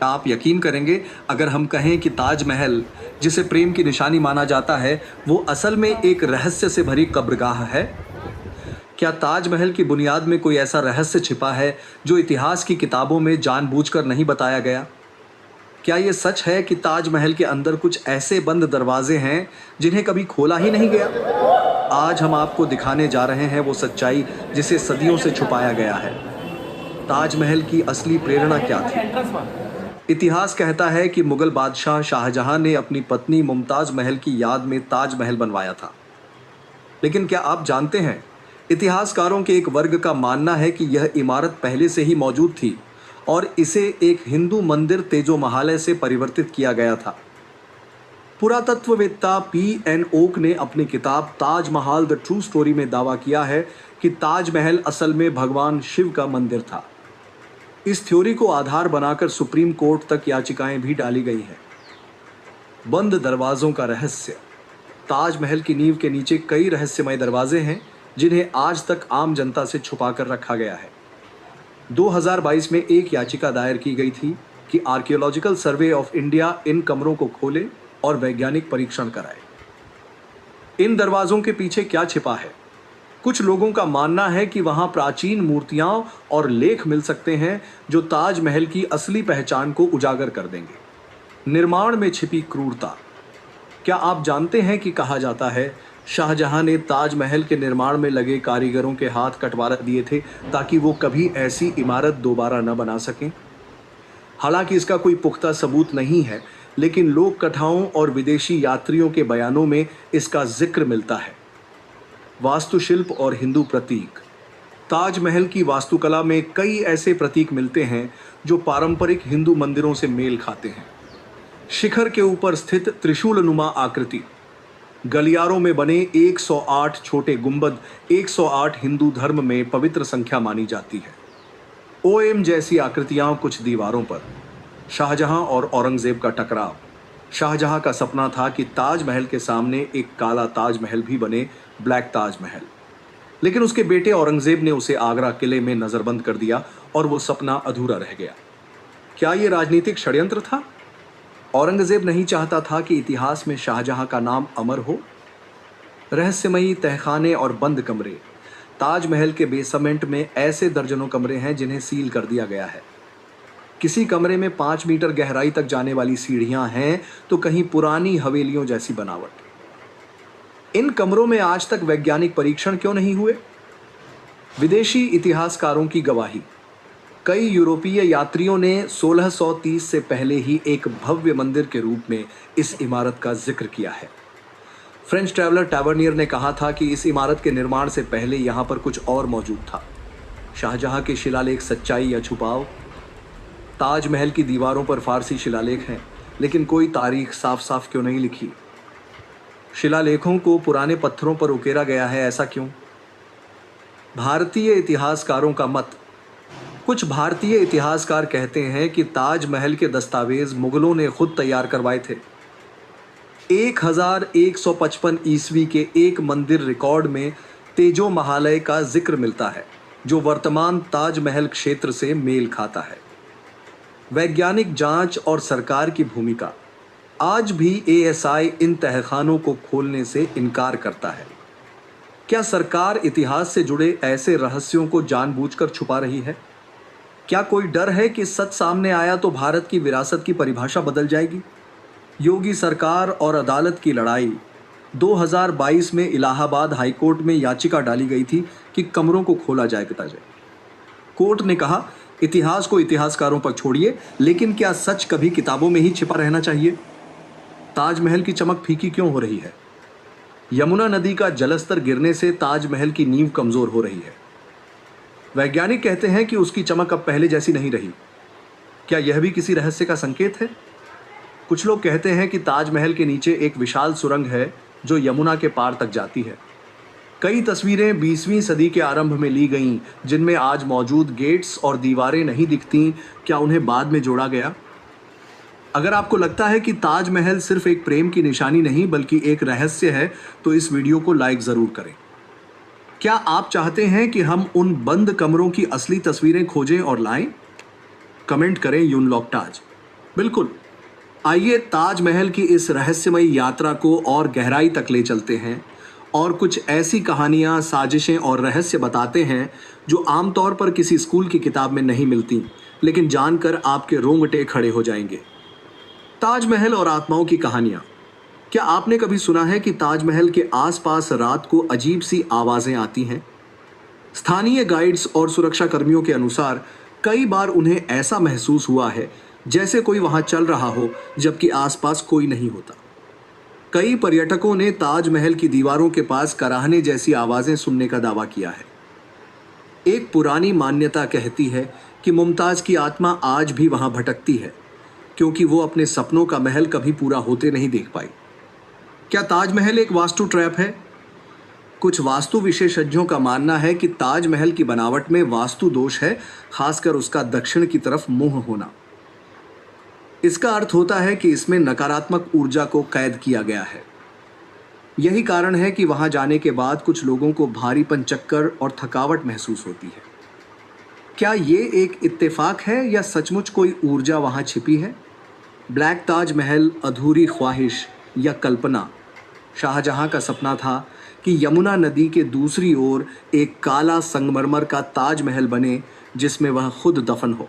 आप यकीन करेंगे अगर हम कहें कि ताजमहल, जिसे प्रेम की निशानी माना जाता है, वो असल में एक रहस्य से भरी कब्रगाह है। क्या ताजमहल की बुनियाद में कोई ऐसा रहस्य छिपा है जो इतिहास की किताबों में जानबूझकर नहीं बताया गया? क्या ये सच है कि ताजमहल के अंदर कुछ ऐसे बंद दरवाजे हैं जिन्हें कभी खोला ही नहीं गया? आज हम आपको दिखाने जा रहे हैं वो सच्चाई जिसे सदियों से छुपाया गया है। ताजमहल की असली प्रेरणा क्या थी? इतिहास कहता है कि मुगल बादशाह शाहजहां ने अपनी पत्नी मुमताज महल की याद में ताजमहल बनवाया था। लेकिन क्या आप जानते हैं, इतिहासकारों के एक वर्ग का मानना है कि यह इमारत पहले से ही मौजूद थी और इसे एक हिंदू मंदिर तेजो महालय से परिवर्तित किया गया था। पुरातत्ववेत्ता P.N. ओक ने अपनी किताब ताजमहल द ट्रू स्टोरी में दावा किया है कि ताजमहल असल में भगवान शिव का मंदिर था। इस थ्योरी को आधार बनाकर सुप्रीम कोर्ट तक याचिकाएं भी डाली गई हैं। बंद दरवाजों का रहस्य। ताजमहल की नींव के नीचे कई रहस्यमय दरवाजे हैं जिन्हें आज तक आम जनता से छुपा कर रखा गया है। 2022 में एक याचिका दायर की गई थी कि archaeological survey of India in कमरों को खोले और वैज्ञानिक परीक्षण कराए। इन दरवाजों के पीछे क्या छिपा है? कुछ लोगों का मानना है कि वहां प्राचीन मूर्तियां और लेख मिल सकते हैं जो ताजमहल की असली पहचान को उजागर कर देंगे। निर्माण में छिपी क्रूरता। क्या आप जानते हैं कि कहा जाता है शाहजहां ने ताजमहल के निर्माण में लगे कारीगरों के हाथ कटवा दिए थे ताकि वो कभी ऐसी इमारत दोबारा न बना सकें। हालांकि इसका कोई पुख्ता सबूत नहीं है, लेकिन लोक कथाओं और विदेशी यात्रियों के बयानों में इसका जिक्र मिलता है। वास्तुशिल्प और हिंदू प्रतीक। ताजमहल की वास्तुकला में कई ऐसे प्रतीक मिलते हैं जो पारंपरिक हिंदू मंदिरों से मेल खाते हैं। शिखर के ऊपर स्थित त्रिशूलनुमा आकृति, गलियारों में बने 108 छोटे गुंबद 108 हिंदू धर्म में पवित्र संख्या मानी जाती है। ओएम जैसी आकृतियां कुछ दीवारों पर। शाहजहां और औरंगजेब का टकराव। शाहजहां का सपना था कि ताजमहल के सामने एक काला ताजमहल भी बने, ब्लैक ताजमहल। लेकिन उसके बेटे औरंगजेब ने उसे आगरा किले में नजरबंद कर दिया और वो सपना अधूरा रह गया। क्या ये राजनीतिक षड्यंत्र था? औरंगजेब नहीं चाहता था कि इतिहास में शाहजहां का नाम अमर हो। रहस्यमयी तहखाने और बंद कमरे। ताजमहल के बेसमेंट में ऐसे दर्जनों कमरे हैं जिन्हें सील कर दिया गया है। किसी कमरे में 5 मीटर गहराई तक जाने वाली सीढ़ियां हैं तो कहीं पुरानी हवेलियों जैसी बनावट। इन कमरों में आज तक वैज्ञानिक परीक्षण क्यों नहीं हुए? विदेशी इतिहासकारों की गवाही। कई यूरोपीय यात्रियों ने 1630 से पहले ही एक भव्य मंदिर के रूप में इस इमारत का जिक्र किया है। फ्रेंच ट्रैवलर टैवर्नियर ने कहा था कि इस इमारत के निर्माण से पहले यहाँ पर कुछ और मौजूद था। शाहजहां के शिलालेख सच्चाई या छुपाव। ताजमहल की दीवारों पर फारसी शिलालेख हैं, लेकिन कोई तारीख साफ साफ क्यों नहीं लिखी? शिलालेखों को पुराने पत्थरों पर उकेरा गया है, ऐसा क्यों? भारतीय इतिहासकारों का मत। कुछ भारतीय इतिहासकार कहते हैं कि ताजमहल के दस्तावेज मुगलों ने खुद तैयार करवाए थे। 1155 ईस्वी के एक मंदिर रिकॉर्ड में तेजो महालय का जिक्र मिलता है, जो वर्तमान ताजमहल क्षेत्र से मेल खाता है। वैज्ञानिक जांच और सरकार की भूमिका। आज भी ASI इन तहखानों को खोलने से इनकार करता है। क्या सरकार इतिहास से जुड़े ऐसे रहस्यों को जानबूझकर छुपा रही है? क्या कोई डर है कि सच सामने आया तो भारत की विरासत की परिभाषा बदल जाएगी? योगी सरकार और अदालत की लड़ाई। 2022 में इलाहाबाद हाईकोर्ट में याचिका डाली गई थी कि कमरों को खोला जाए। कोर्ट ने कहा, इतिहास को इतिहासकारों पर छोड़िए, लेकिन क्या सच कभी किताबों में ही छिपा रहना चाहिए? ताजमहल की चमक फीकी क्यों हो रही है? यमुना नदी का जलस्तर गिरने से ताजमहल की नींव कमजोर हो रही है। वैज्ञानिक कहते हैं कि उसकी चमक अब पहले जैसी नहीं रही। क्या यह भी किसी रहस्य का संकेत है? कुछ लोग कहते हैं कि ताजमहल के नीचे एक विशाल सुरंग है जो यमुना के पार तक जाती है। कई तस्वीरें 20वीं सदी के आरंभ में ली गईं, जिनमें आज मौजूद गेट्स और दीवारें नहीं दिखती। क्या उन्हें बाद में जोड़ा गया? अगर आपको लगता है कि ताजमहल सिर्फ एक प्रेम की निशानी नहीं बल्कि एक रहस्य है, तो इस वीडियो को लाइक ज़रूर करें। क्या आप चाहते हैं कि हम उन बंद कमरों की असली तस्वीरें खोजें और लाएं? कमेंट करें यूनलॉक ताज। बिल्कुल। आइए ताजमहल की इस रहस्यमयी यात्रा को और गहराई तक ले चलते हैं और कुछ ऐसी कहानियां, साजिशें और रहस्य बताते हैं जो आमतौर पर किसी स्कूल की किताब में नहीं मिलती, लेकिन जानकर आपके रोंगटे खड़े हो जाएंगे। ताजमहल और आत्माओं की कहानियां। क्या आपने कभी सुना है कि ताजमहल के आसपास रात को अजीब सी आवाजें आती हैं? स्थानीय गाइड्स और सुरक्षा कर्मियों के अनुसार कई बार उन्हें ऐसा महसूस हुआ है जैसे कोई वहां चल रहा हो जबकि आसपास कोई नहीं होता। कई पर्यटकों ने ताजमहल की दीवारों के पास कराहने जैसी आवाजें सुनने का दावा किया है। एक पुरानी मान्यता कहती है कि मुमताज की आत्मा आज भी वहां भटकती है क्योंकि वो अपने सपनों का महल कभी पूरा होते नहीं देख पाई। क्या ताजमहल एक वास्तु ट्रैप है? कुछ वास्तु विशेषज्ञों का मानना है कि ताजमहल की बनावट में वास्तु दोष है, खासकर उसका दक्षिण की तरफ मुंह होना। इसका अर्थ होता है कि इसमें नकारात्मक ऊर्जा को कैद किया गया है। यही कारण है कि वहां जाने के बाद कुछ लोगों को भारीपन, चक्कर और थकावट महसूस होती है। क्या ये एक इत्तेफाक है या सचमुच कोई ऊर्जा वहां छिपी है? ब्लैक ताजमहल अधूरी ख्वाहिश या कल्पना? शाहजहां का सपना था कि यमुना नदी के दूसरी ओर एक काला संगमरमर का ताजमहल बने जिसमें वह खुद दफन हो।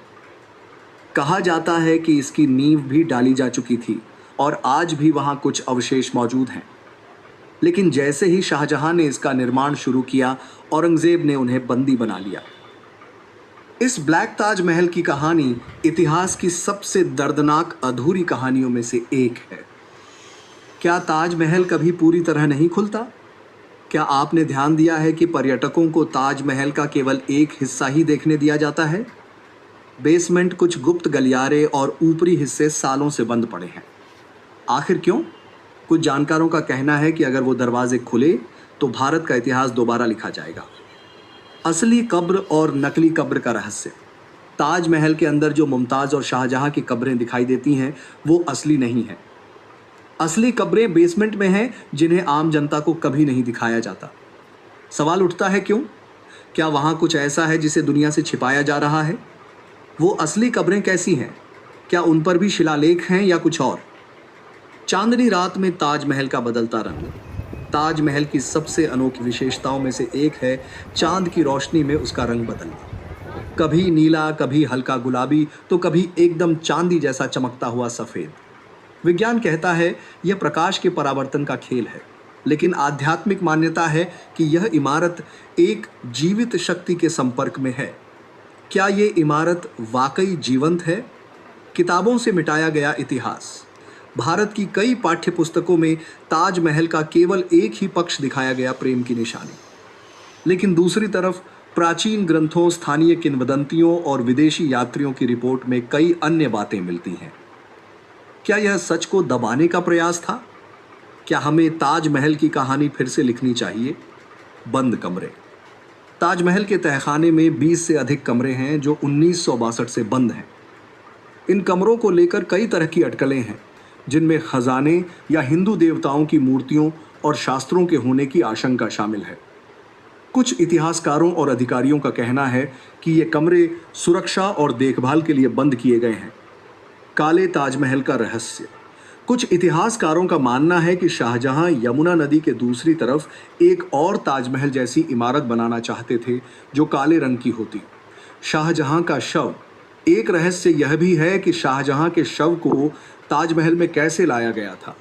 कहा जाता है कि इसकी नींव भी डाली जा चुकी थी और आज भी वहां कुछ अवशेष मौजूद हैं। लेकिन जैसे ही शाहजहां ने इसका निर्माण शुरू किया, औरंगजेब ने उन्हें बंदी बना लिया। इस ब्लैक ताजमहल की कहानी इतिहास की सबसे दर्दनाक अधूरी कहानियों में से एक है। क्या ताजमहल कभी पूरी तरह नहीं खुलता? क्या आपने ध्यान दिया है कि पर्यटकों को ताजमहल का केवल एक हिस्सा ही देखने दिया जाता है? बेसमेंट, कुछ गुप्त गलियारे और ऊपरी हिस्से सालों से बंद पड़े हैं। आखिर क्यों? कुछ जानकारों का कहना है कि अगर वो दरवाजे खुले तो भारत का इतिहास दोबारा लिखा जाएगा। असली कब्र और नकली कब्र का रहस्य। ताजमहल के अंदर जो मुमताज और शाहजहां की कब्रें दिखाई देती हैं वो असली नहीं है। असली कब्रें बेसमेंट में हैं जिन्हें आम जनता को कभी नहीं दिखाया जाता। सवाल उठता है क्यों? क्या वहां कुछ ऐसा है जिसे दुनिया से छिपाया जा रहा है? वो असली कब्रें कैसी हैं? क्या उन पर भी शिलालेख हैं या कुछ और? चांदनी रात में ताजमहल का बदलता रंग। ताजमहल की सबसे अनोखी विशेषताओं में से एक है चांद की रोशनी में उसका रंग बदलना। कभी नीला, कभी हल्का गुलाबी, तो कभी एकदम चांदी जैसा चमकता हुआ सफेद। विज्ञान कहता है यह प्रकाश के परावर्तन का खेल है, लेकिन आध्यात्मिक मान्यता है कि यह इमारत एक जीवित शक्ति के संपर्क में है। क्या ये इमारत वाकई जीवंत है? किताबों से मिटाया गया इतिहास। भारत की कई पाठ्य पुस्तकों में ताजमहल का केवल एक ही पक्ष दिखाया गया, प्रेम की निशानी। लेकिन दूसरी तरफ प्राचीन ग्रंथों, स्थानीय किंवदंतियों और विदेशी यात्रियों की रिपोर्ट में कई अन्य बातें मिलती हैं। क्या यह सच को दबाने का प्रयास था? क्या हमें ताजमहल की कहानी फिर से लिखनी चाहिए? बंद कमरे। ताजमहल के तहखाने में 20 से अधिक कमरे हैं जो 1962 से बंद हैं। इन कमरों को लेकर कई तरह की अटकलें हैं, जिनमें खजाने या हिंदू देवताओं की मूर्तियों और शास्त्रों के होने की आशंका शामिल है। कुछ इतिहासकारों और अधिकारियों का कहना है कि ये कमरे सुरक्षा और देखभाल के लिए बंद किए गए हैं। काले ताजमहल का रहस्य। कुछ इतिहासकारों का मानना है कि शाहजहां यमुना नदी के दूसरी तरफ एक और ताजमहल जैसी इमारत बनाना चाहते थे जो काले रंग की होती। शाहजहां का शव। एक रहस्य यह भी है कि शाहजहां के शव को ताजमहल में कैसे लाया गया था।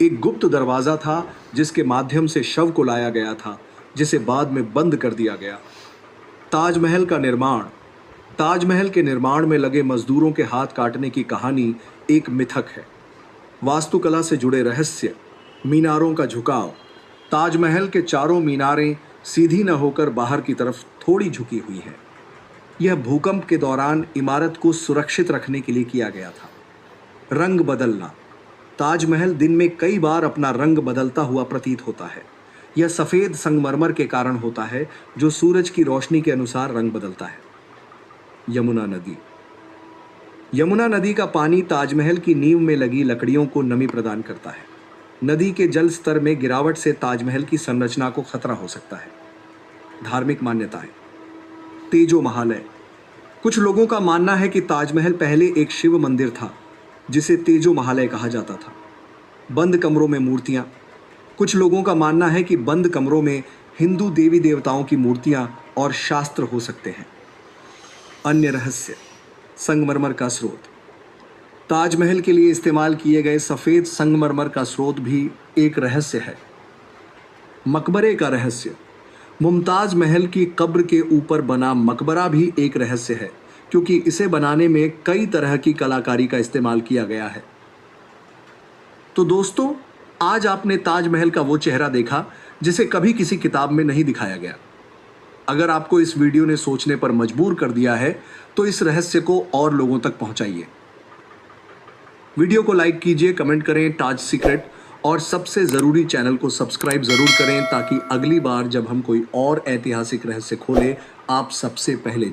एक गुप्त दरवाज़ा था जिसके माध्यम से शव को लाया गया था, जिसे बाद में बंद कर दिया गया। ताजमहल का निर्माण। ताजमहल के निर्माण में लगे मजदूरों के हाथ काटने की कहानी एक मिथक है। वास्तुकला से जुड़े रहस्य। मीनारों का झुकाव। ताजमहल के चारों मीनारें सीधी न होकर बाहर की तरफ थोड़ी झुकी हुई हैं। यह भूकंप के दौरान इमारत को सुरक्षित रखने के लिए किया गया था। रंग बदलना। ताजमहल दिन में कई बार अपना रंग बदलता हुआ प्रतीत होता है। यह सफ़ेद संगमरमर के कारण होता है जो सूरज की रोशनी के अनुसार रंग बदलता है। यमुना नदी। यमुना नदी का पानी ताजमहल की नींव में लगी लकड़ियों को नमी प्रदान करता है। नदी के जल स्तर में गिरावट से ताजमहल की संरचना को खतरा हो सकता है। धार्मिक मान्यताएं। तेजो महालय। कुछ लोगों का मानना है कि ताजमहल पहले एक शिव मंदिर था, जिसे तेजो महालय कहा जाता था। बंद कमरों में मूर्तियां। कुछ लोगों का मानना है कि बंद कमरों में हिंदू देवी देवताओं की मूर्तियां और शास्त्र हो सकते हैं। अन्य रहस्य, संगमरमर का स्रोत। ताजमहल के लिए इस्तेमाल किए गए सफेद संगमरमर का स्रोत भी एक रहस्य है। मकबरे का रहस्य। मुमताज महल की कब्र के ऊपर बना मकबरा भी एक रहस्य है, क्योंकि इसे बनाने में कई तरह की कलाकारी का इस्तेमाल किया गया है। तो दोस्तों, आज आपने ताजमहल का वो चेहरा देखा जिसे कभी किसी किताब में नहीं दिखाया गया। अगर आपको इस वीडियो ने सोचने पर मजबूर कर दिया है तो इस रहस्य को और लोगों तक पहुंचाइए। वीडियो को लाइक कीजिए, कमेंट करें ताज सीक्रेट, और सबसे ज़रूरी चैनल को सब्सक्राइब ज़रूर करें ताकि अगली बार जब हम कोई और ऐतिहासिक रहस्य खोलें आप सबसे पहले